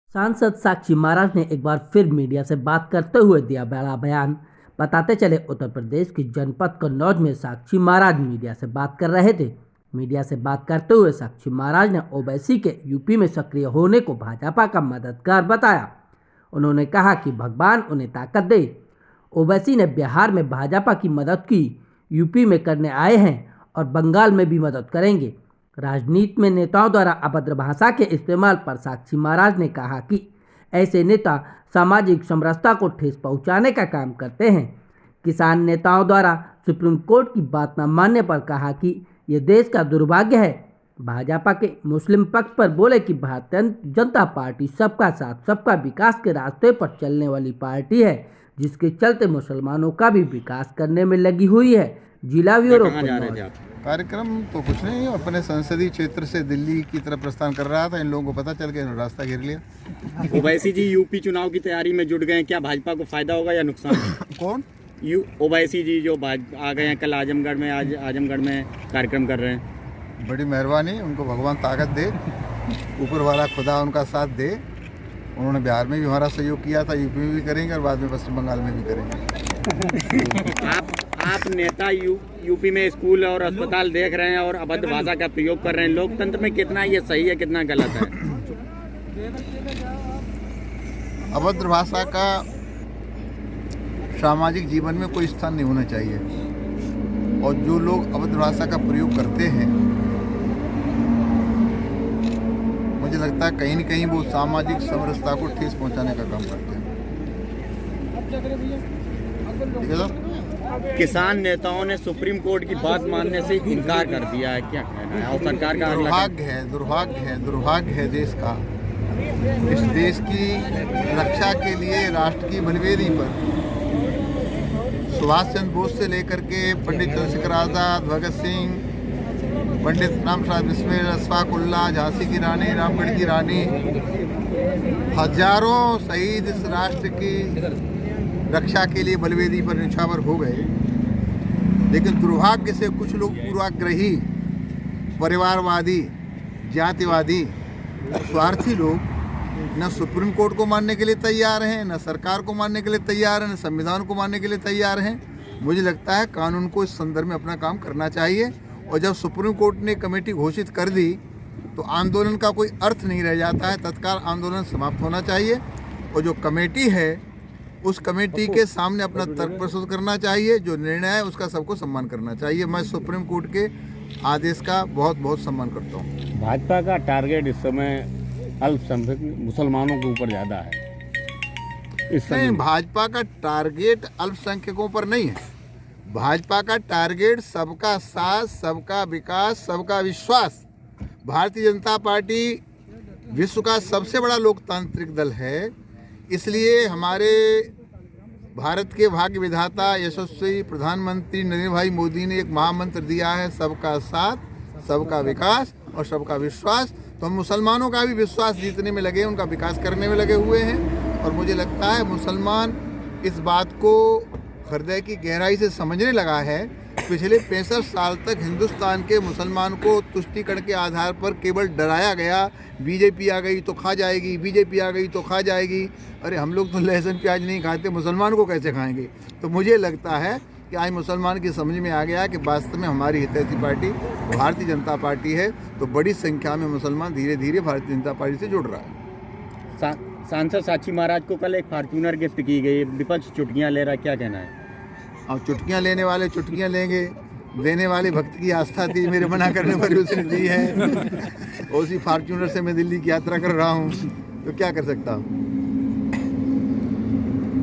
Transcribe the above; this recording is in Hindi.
सांसद साक्षी महाराज ने एक बार फिर मीडिया से बात करते हुए दिया बड़ा बयान। बताते चले, उत्तर प्रदेश की जनपद कन्नौज में साक्षी महाराज मीडिया से बात कर रहे थे। मीडिया से बात करते हुए साक्षी महाराज ने ओवैसी के यूपी में सक्रिय होने को भाजपा का मददगार बताया। उन्होंने कहा कि भगवान उन्हें ताकत दे। ओवैसी ने बिहार में भाजपा की मदद की, यूपी में करने आए हैं और बंगाल में भी मदद करेंगे। राजनीति में नेताओं द्वारा अभद्र भाषा के इस्तेमाल पर साक्षी महाराज ने कहा कि ऐसे नेता सामाजिक समरसता को ठेस पहुंचाने का काम करते हैं। किसान नेताओं द्वारा सुप्रीम कोर्ट की बात न मानने पर कहा कि ये देश का दुर्भाग्य है। भाजपा के मुस्लिम पक्ष पर बोले कि भारतीय जनता पार्टी सबका साथ सबका विकास के रास्ते पर चलने वाली पार्टी है, जिसके चलते मुसलमानों का भी विकास करने में लगी हुई है। जिला ब्यूरो कार्यक्रम तो कुछ नहीं, अपने संसदीय क्षेत्र से दिल्ली की तरफ प्रस्थान कर रहा था। इन लोगों को पता चल गया, रास्ता घेर लिया। ओवैसी जी यूपी चुनाव की तैयारी में जुट गए, क्या भाजपा को फायदा होगा या नुकसान? कौन? ओवैसी जी जो आ गए हैं कल आजमगढ़ में, आज आजमगढ़ में कार्यक्रम कर रहे हैं। बड़ी मेहरबानी, उनको भगवान ताकत दे, ऊपर वाला खुदा उनका साथ दे। उन्होंने बिहार में भी हमारा सहयोग किया था, यूपी में भी करेंगे और बाद में पश्चिम बंगाल में भी करेंगे। आप नेता यूपी में स्कूल और अस्पताल देख रहे हैं और अभद्र भाषा का प्रयोग कर रहे हैं। लोकतंत्र में कितना ये सही है, कितना गलत है? अभद्र भाषा का सामाजिक जीवन में कोई स्थान नहीं होना चाहिए, और जो लोग अभद्र भाषा का प्रयोग करते हैं, मुझे लगता है कहीं न कहीं वो सामाजिक समरसता को ठेस पहुंचाने का काम करते हैं। ठीक है सर? किसान नेताओं ने सुप्रीम कोर्ट की बात मानने से इनकार कर दिया है, क्या कहना है? और सरकार का दुर्भाग्य है देश का। इस देश की रक्षा के लिए राष्ट्र की बलिवेदी पर सुभाष चंद्र बोस से लेकर के पंडित चंद्रशेखर आज़ाद, भगत सिंह, पंडित रामप्रसाद बिस्मिल, अशफाक उल्लाह, झांसी की रानी, रामगढ़ की रानी, हजारों शहीद इस राष्ट्र की रक्षा के लिए बलवेदी पर निछावर हो गए। लेकिन दुर्भाग्य से कुछ लोग पूर्वाग्रही, परिवारवादी, जातिवादी, स्वार्थी लोग न सुप्रीम कोर्ट को मानने के लिए तैयार हैं, न सरकार को मानने के लिए तैयार हैं, न संविधान को मानने के लिए तैयार हैं। मुझे लगता है कानून को इस संदर्भ में अपना काम करना चाहिए, और जब सुप्रीम कोर्ट ने कमेटी घोषित कर दी तो आंदोलन का कोई अर्थ नहीं रह जाता है। तत्काल आंदोलन समाप्त होना चाहिए, और जो कमेटी है उस कमेटी के सामने अपना तर्क प्रस्तुत करना चाहिए। जो निर्णय है उसका सबको सम्मान करना चाहिए। मैं सुप्रीम कोर्ट के आदेश का बहुत बहुत सम्मान करता हूँ। भाजपा का टारगेट इस समय अल्पसंख्यक मुसलमानों के ऊपर ज़्यादा है। नहीं, भाजपा का टारगेट अल्पसंख्यकों पर नहीं है। भाजपा का टारगेट सबका साथ, सबका विकास, सबका विश्वास। भारतीय जनता पार्टी विश्व का सबसे बड़ा लोकतांत्रिक दल है, इसलिए हमारे भारत के भाग्य विधाता यशस्वी प्रधानमंत्री नरेंद्र भाई मोदी ने एक महामंत्र दिया है, सबका साथ, सबका विकास और सबका विश्वास। तो हम मुसलमानों का भी विश्वास जीतने में लगे, उनका विकास करने में लगे हुए हैं। और मुझे लगता है मुसलमान इस बात को हृदय की गहराई से समझने लगा है। पिछले 65 साल तक हिंदुस्तान के मुसलमान को तुष्टीकरण के आधार पर केवल डराया गया। बीजेपी आ गई तो खा जाएगी, बीजेपी आ गई तो खा जाएगी। अरे हम लोग तो लहसुन प्याज नहीं खाते, मुसलमान को कैसे खाएंगे? तो मुझे लगता है कि आज मुसलमान की समझ में आ गया कि वास्तव में हमारी हितैषी पार्टी भारतीय जनता पार्टी है। तो बड़ी संख्या में मुसलमान धीरे धीरे भारतीय जनता पार्टी से जुड़ रहा है। सांसद साक्षी महाराज को कल एक फॉर्च्यूनर गिफ्ट की गई, विपक्ष चुटकियां ले रहा, क्या कहना है? और चुटकियां लेने वाले चुटकियां लेंगे, देने वाले भक्त की आस्था थी, मेरे मना करने पर उसने दी है। उसी फॉर्च्यूनर से मैं दिल्ली की यात्रा कर रहा हूँ, तो क्या कर सकता हूँ।